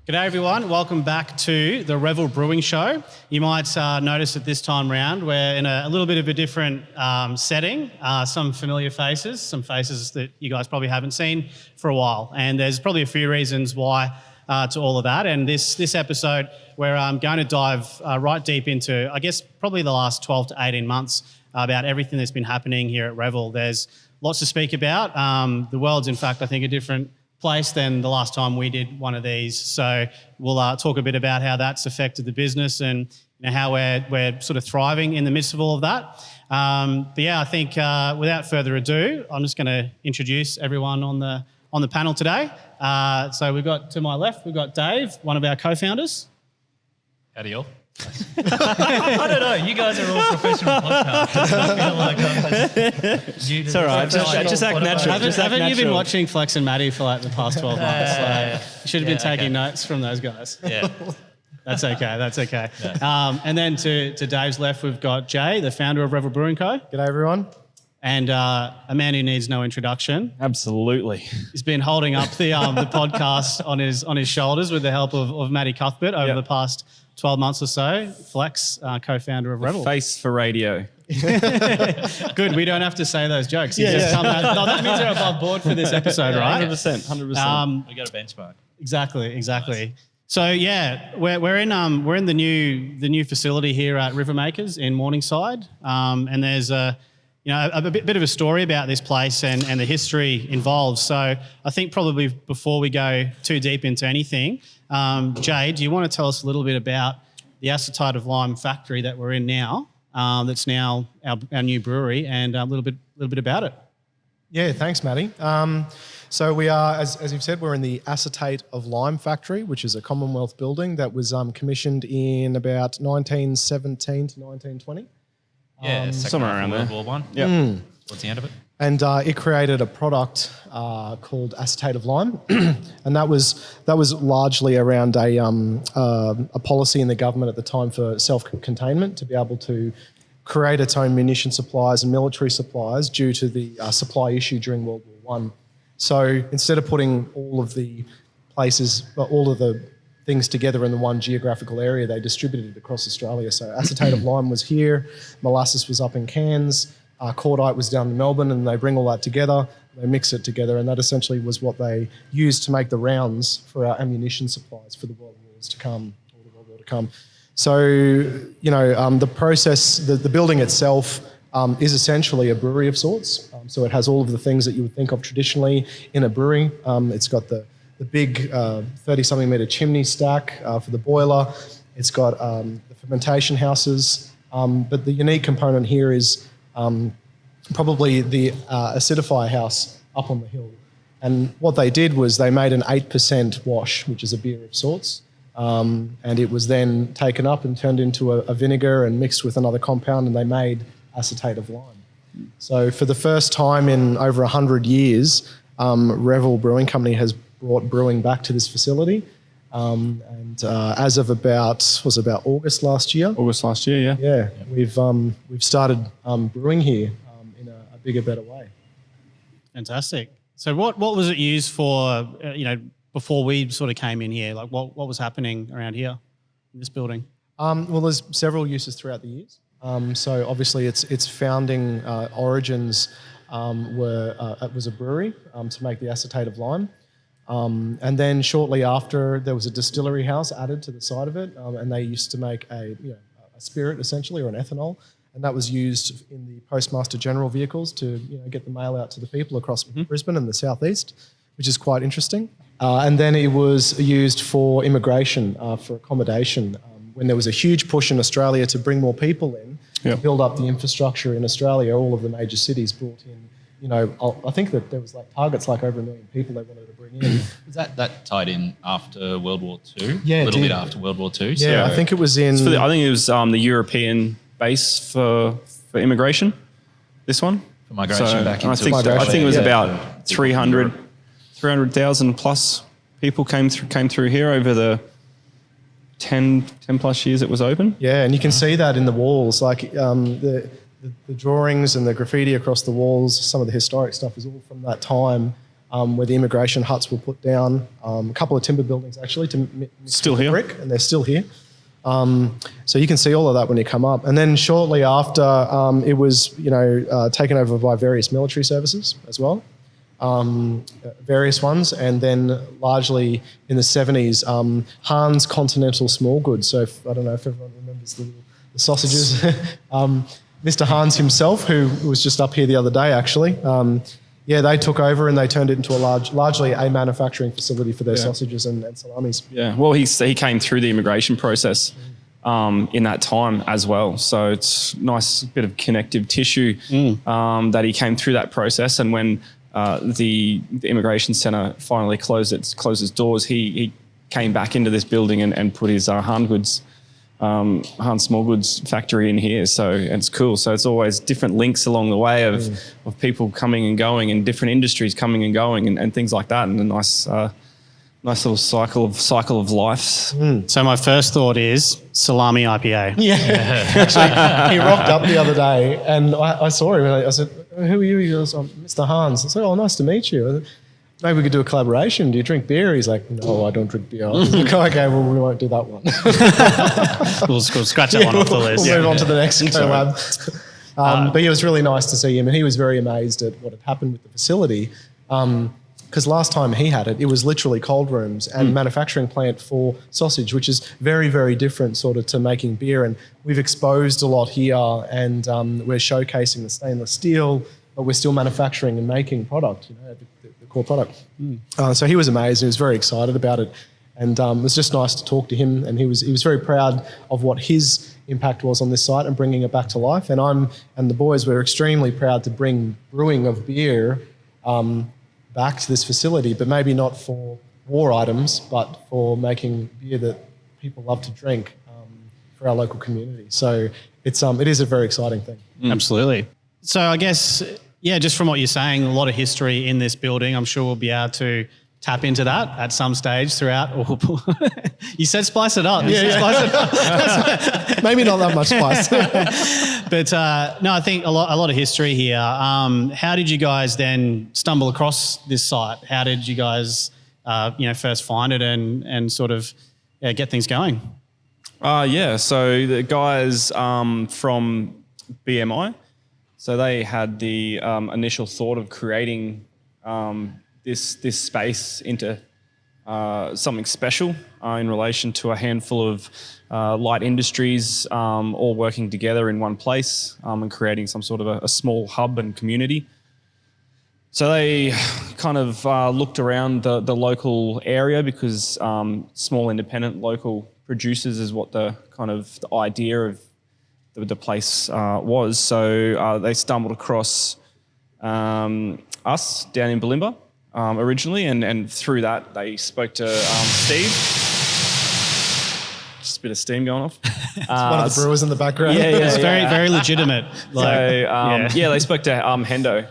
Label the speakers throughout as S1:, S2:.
S1: G'day everyone, welcome back to the Revel Brewing Show. You might notice that this time round we're in a little bit of a different setting, some familiar faces, some faces that you guys probably haven't seen for a while, and there's probably a few reasons why to all of that. And this episode we're going to dive right deep into, I guess, probably the last 12 to 18 months about everything that's been happening here at Revel. There's lots to speak about. The world's in fact, I think, a different place than the last time we did one of these. So we'll talk a bit about how that's affected the business and how we're sort of thriving in the midst of all of that. But yeah, I think without further ado, I'm just going to introduce everyone on the panel today. So we've got, to my left, we've got Dave, one of our co-founders.
S2: Howdy y'all. I don't know. You guys are all professional podcasters. I feel like I'm just
S3: it's all right. Just act natural.
S1: Haven't you been watching Flex and Maddie for like the past 12 months? You should have been taking notes from those guys.
S2: Yeah.
S1: That's okay. Yeah. And then to Dave's left, we've got Jay, the founder of Revel Brewing Co.
S4: G'day everyone.
S1: And a man who needs no introduction.
S3: Absolutely.
S1: He's been holding up the podcast on his shoulders with the help of Maddie Cuthbert over the past 12 months or so. Flex, co-founder of Revel.
S3: Face for radio.
S1: Good, we don't have to say those jokes. That means you're above board for this episode, right?
S3: 100%.
S2: we got a benchmark.
S1: Exactly.
S2: Nice.
S1: So yeah, we're in the new facility here at Rivermakers in Morningside, and there's a bit of a story about this place and the history involved. So I think probably before we go too deep into anything, Jay, do you want to tell us a little bit about the acetate of lime factory that we're in now, that's now our new brewery, and a little bit about it?
S4: Yeah, thanks, Matty. So we are, as you've said, we're in the acetate of lime factory, which is a Commonwealth building that was commissioned in about 1917 to 1920.
S2: Yeah,
S3: somewhere around there.
S2: World War I.
S3: Yeah.
S2: Towards the end of it.
S4: And it created a product called acetate of lime, and that was largely around a policy in the government at the time for self-containment, to be able to create its own munition supplies and military supplies due to the supply issue during World War I. So instead of putting all of the things together in the one geographical area, they distributed it across Australia. So acetate of lime was here, molasses was up in Cairns, cordite was down in Melbourne, and they bring all that together, they mix it together, and that essentially was what they used to make the rounds for our ammunition supplies for the World War to come. So, the process, the building itself is essentially a brewery of sorts. So it has all of the things that you would think of traditionally in a brewery. It's got the big 30-something metre chimney stack for the boiler. It's got the fermentation houses. But the unique component here is probably the acidifier house up on the hill. And what they did was they made an 8% wash, which is a beer of sorts. And it was then taken up and turned into a vinegar and mixed with another compound, and they made acetate of lime. So for the first time in over 100 years, Revel Brewing Company has brought brewing back to this facility. And as of about August last year. Yeah, we've started brewing here in a bigger, better way.
S1: Fantastic. So what was it used for, before we sort of came in here? Like what was happening around here in this building?
S4: Well, there's several uses throughout the years. So obviously its founding origins was a brewery to make the acetate of lime. And then shortly after, there was a distillery house added to the side of it, and they used to make a spirit essentially, or an ethanol, and that was used in the Postmaster General vehicles to get the mail out to the people across Brisbane and the southeast, which is quite interesting. And then it was used for immigration, for accommodation, when there was a huge push in Australia to bring more people in, to build up the infrastructure in Australia. All of the major cities brought in, I think that there was targets over 1 million people they wanted to bring in.
S2: Was that tied in after World War II?
S4: Yeah,
S2: a little bit after World War II.
S4: Yeah, I think it was in.
S3: I think it was the European base for immigration. This one
S2: for migration back into.
S3: I think it was about 300,000 plus people came through here over the 10 plus years it was open.
S4: Yeah, and you can see that in the walls, the drawings and the graffiti across the walls. Some of the historic stuff is all from that time. where the immigration huts were put down. A couple of timber buildings actually to mix
S3: Still
S4: with the
S3: here?
S4: brick, and they're still here. So you can see all of that when you come up. And then shortly after, it was taken over by various military services as well. Various ones, and then largely in the 70s, Hahn's Continental Small Goods. So I don't know if everyone remembers the sausages. Mr. Hahn's himself, who was just up here the other day actually, they took over and they turned it into a largely a manufacturing facility for their sausages and salamis.
S3: Yeah, well, he came through the immigration process in that time as well. So it's a nice bit of connective tissue that he came through that process. And when the immigration centre finally closed its doors, he came back into this building and put his Hahn's Small Goods factory in here. So it's cool. So it's always different links along the way of people coming and going and different industries coming and going and things like that. And a nice little cycle of life.
S1: So my first thought is salami IPA.
S4: Yeah. Actually, he rocked up the other day and I saw him and I said, "Who are you?" He goes, "I'm Mr. Hahn's." I said, "Oh, nice to meet you. I said, maybe we could do a collaboration. Do you drink beer?" He's like, "No, I don't drink beer." I was like, "Okay, well, we won't do that one."
S1: We'll scratch that one off the list.
S4: We'll move on to the next collab. But it was really nice to see him, and he was very amazed at what had happened with the facility. Because last time he had it, it was literally cold rooms and manufacturing plant for sausage, which is very, very different sort of to making beer. And we've exposed a lot here, and we're showcasing the stainless steel, but we're still manufacturing and making product, the core product. So he was amazed. He was very excited about it. And it was just nice to talk to him. And he was very proud of what his impact was on this site and bringing it back to life. And the boys were extremely proud to bring brewing of beer back to this facility, but maybe not for war items, but for making beer that people love to drink for our local community. So it is a very exciting thing.
S1: Absolutely. So I guess, just from what you're saying, a lot of history in this building. I'm sure we'll be able to tap into that at some stage throughout. You said spice it up. Spice it up.
S4: Maybe not that much spice.
S1: But no, I think a lot of history here. How did you guys then stumble across this site? How did you guys, first find it and sort of get things going?
S3: So the guys from BMI, so they had the initial thought of creating this space into something special in relation to a handful of light industries all working together in one place and creating some sort of a small hub and community. So they kind of looked around the local area because small independent local producers is what the idea of the place was. So they stumbled across us down in Bulimba originally, and through that they spoke to Steve. Just a bit of steam going off.
S4: It's one of the brewers in the background.
S1: It's very legitimate.
S3: They spoke to Hendo,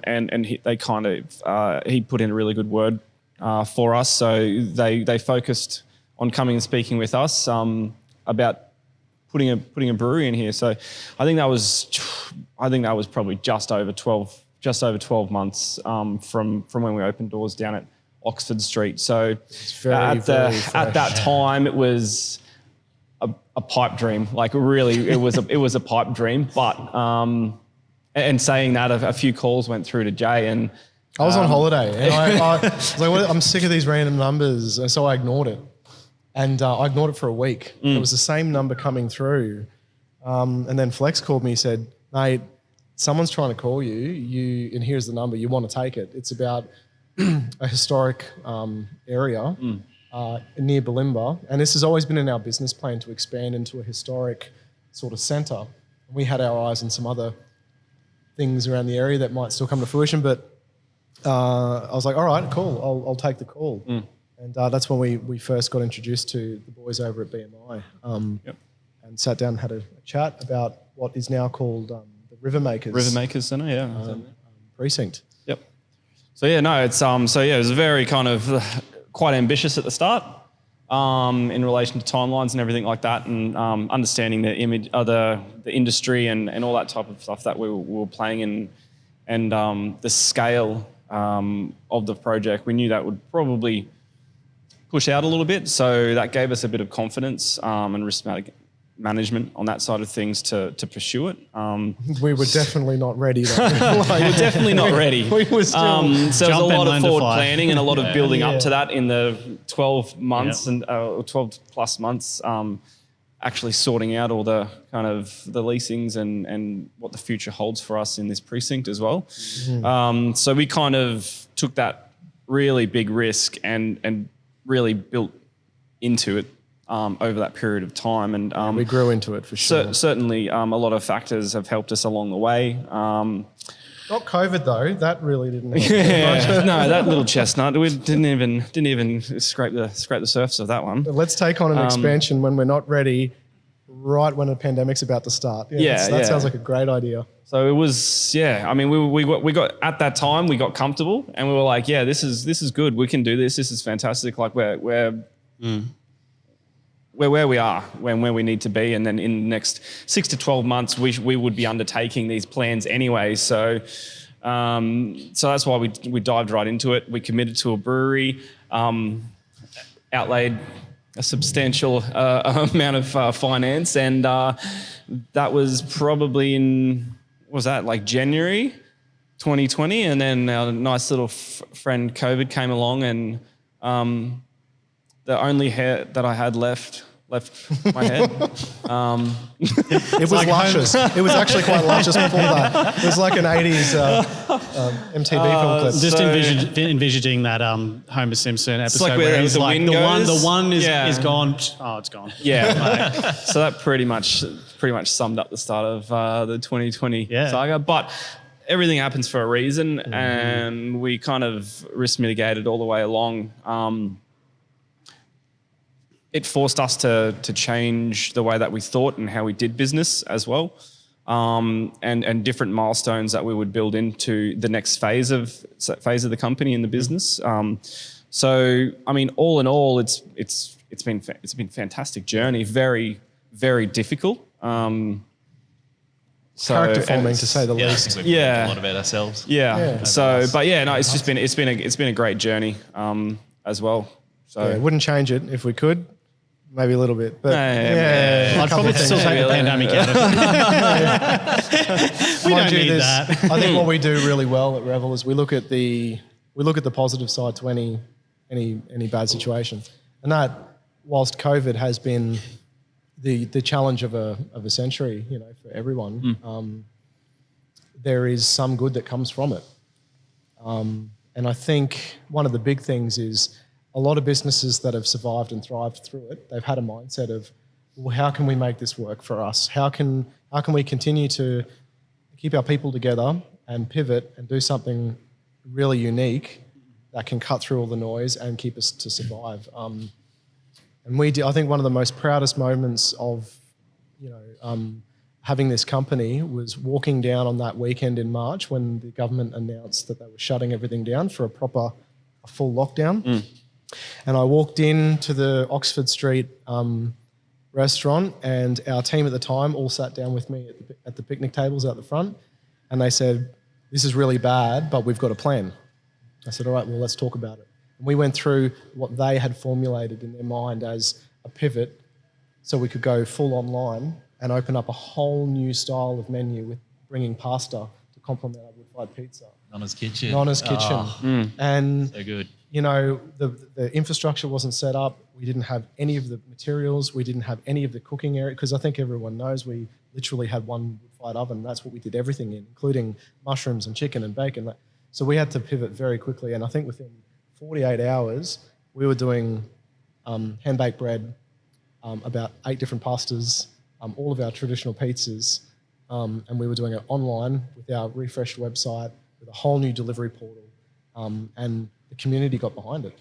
S3: and he put in a really good word for us. So they focused on coming and speaking with us about putting a brewery in here. So I think that was probably just over 12 months from when we opened doors down at Oxford Street. So at that time it was a pipe dream. Like really, it was a pipe dream. But and saying that, a few calls went through to Jay, and
S4: I was on holiday, and I was like, I'm sick of these random numbers, and so I ignored it. And I ignored it for a week. It was the same number coming through. And then Flex called me and said, "Mate, someone's trying to call you, and here's the number. You want to take it. It's about a historic area near Bulimba. And this has always been in our business plan to expand into a historic sort of centre. We had our eyes on some other things around the area that might still come to fruition, but I was like, all right, cool, I'll take the call. And that's when we first got introduced to the boys over at BMI and sat down and had a chat about what is now called the River Makers
S3: Centre,
S4: precinct.
S3: Yep. So it's it was very kind of quite ambitious at the start in relation to timelines and everything like that, and understanding the image, the industry and all that type of stuff that we were playing in, and the scale of the project. We knew that would probably push out a little bit, so that gave us a bit of confidence and risk management on that side of things to pursue it.
S4: We were definitely not ready though.
S3: We were definitely not ready.
S4: We were still
S3: So there was a lot of forward planning and a lot of building
S4: Yeah.
S3: up to that in the 12 months and 12 plus months, actually sorting out all the kind of the leasings and what the future holds for us in this precinct as well. So we kind of took that really big risk and really built into it over that period of time. And
S4: we grew into it for sure.
S3: Certainly a lot of factors have helped us along the way.
S4: Not COVID though. That really didn't help.
S3: Yeah, no, that little chestnut. We didn't even scrape the surface of that one.
S4: But let's take on an expansion when we're not ready, right when a pandemic's about to start. That sounds like a great idea.
S3: So it was, I mean, we got at that time we got comfortable and we were like, this is good. We can do this. This is fantastic. Like we're where we are where we need to be, and then in the next 6 to 12 months we would be undertaking these plans anyway. So that's why we dived right into it. We committed to a brewery, outlaid a substantial amount of finance, and that was probably in like January 2020, and then our nice little friend COVID came along, and the only hair that I had left my head.
S4: It was luscious. It was actually quite luscious before that. It was like an 80s MTV film clip.
S1: Just envisaging that Homer Simpson episode
S3: like
S1: where
S3: where
S1: he's
S3: the
S1: like,
S3: wind
S1: the
S3: goes.
S1: one is
S3: Yeah.
S1: gone. Oh, it's gone.
S3: Yeah. So that pretty much summed up the start of the 2020 saga. But everything happens for a reason, and we kind of risk mitigated all the way along. It forced us to change the way that we thought and how we did business as well, and different milestones that we would build into the next phase of the company and the business. So I mean, all in all, it's been a fantastic journey. Very, very difficult.
S4: Character forming, to say the
S2: I
S4: least.
S2: think we've learned a lot about ourselves.
S3: Yeah. So, but it's been a great journey as well. So
S4: Wouldn't change it if we could. Maybe a little bit, but
S1: I'd probably still take the pandemic out of it. We don't need that.
S4: I think what we do really well at Revel is we look at the positive side to any bad situation, and that whilst COVID has been the challenge of a century, for everyone, there is some good that comes from it, and I think one of the big things is, a lot of businesses that have survived and thrived through it, they've had a mindset of, well, how can we make this work for us? How can we continue to keep our people together and pivot and do something really unique that can cut through all the noise and keep us to survive? And we did. I think one of the most proudest moments of, having this company was walking down on that weekend in March when the government announced that they were shutting everything down for a full lockdown. And I walked into the Oxford Street restaurant, and our team at the time all sat down with me at the picnic tables out the front, and they said, "This is really bad, but we've got a plan." I said, "All right, well, let's talk about it." And we went through what they had formulated in their mind as a pivot so we could go full online and open up a whole new style of menu with bringing pasta to complement our wood-fired pizza.
S2: Nonna's Kitchen.
S4: Nonna's Kitchen. And
S2: So good.
S4: the infrastructure wasn't set up. We didn't have any of the materials. We didn't have any of the cooking area, because I think everyone knows we literally had one wood-fired oven. That's what we did everything in, including mushrooms and chicken and bacon. So we had to pivot very quickly. And I think within 48 hours, we were doing hand-baked bread, about 8 different pastas, all of our traditional pizzas, and we were doing it online with our refreshed website, with a whole new delivery portal, and the community got behind it.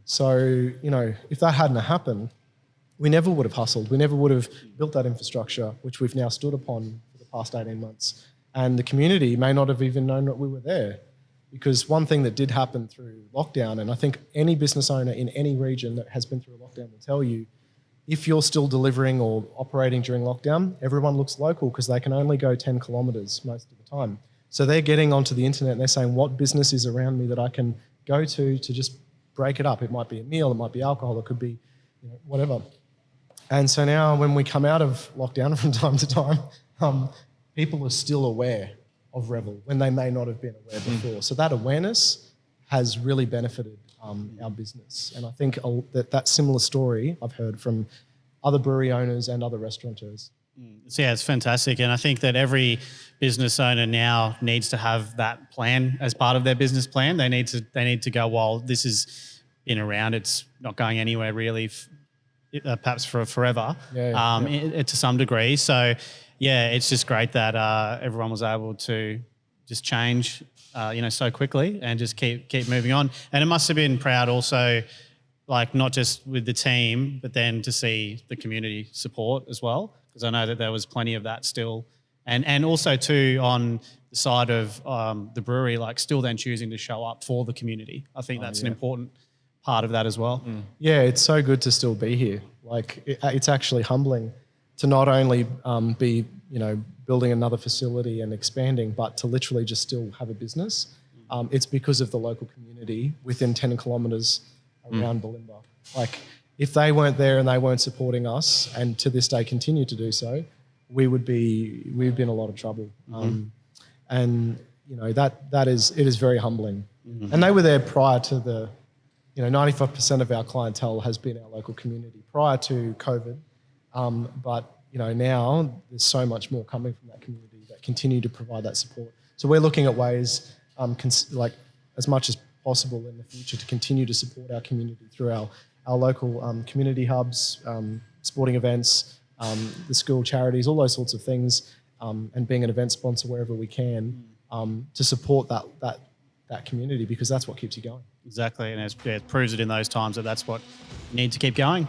S4: So, if that hadn't happened, we never would have hustled. We never would have built that infrastructure, which we've now stood upon for the past 18 months. And the community may not have even known that we were there. Because one thing that did happen through lockdown, and I think any business owner in any region that has been through a lockdown will tell you, if you're still delivering or operating during lockdown, everyone looks local because they can only go 10 kilometres most of the time. So they're getting onto the internet and they're saying, what business is around me that I can go to just break it up? It might be a meal, it might be alcohol, it could be whatever. And so now when we come out of lockdown from time to time, people are still aware of Revel when they may not have been aware before. So that awareness has really benefited our business. And I think that similar story I've heard from other brewery owners and other restaurateurs.
S1: So yeah, it's fantastic. And I think that every business owner now needs to have that plan as part of their business plan. They need to go, well, this has been around. It's not going anywhere really, perhaps for forever, to some degree. So yeah, it's just great that everyone was able to just change, so quickly and just keep moving on. And it must have been proud also, like not just with the team, but then to see the community support as well, because I know that there was plenty of that still. And also too on the side of the brewery, like still then choosing to show up for the community. I think that's an important part of that as well.
S4: Yeah, it's so good to still be here. Like it's actually humbling to not only be, building another facility and expanding, but to literally just still have a business. It's because of the local community within 10 kilometres around Bulimba. Like if they weren't there and they weren't supporting us, and to this day continue to do so, we'd be in a lot of trouble. And it is very humbling. And they were there prior to the 95% of our clientele has been our local community prior to COVID. But now there's so much more coming from that community that continue to provide that support. So we're looking at ways, like as much as possible in the future, to continue to support our community through our local community hubs, sporting events, the school charities, all those sorts of things, and being an event sponsor wherever we can to support that community, because that's what keeps you going.
S1: Exactly, and it proves it in those times that's what you need to keep going.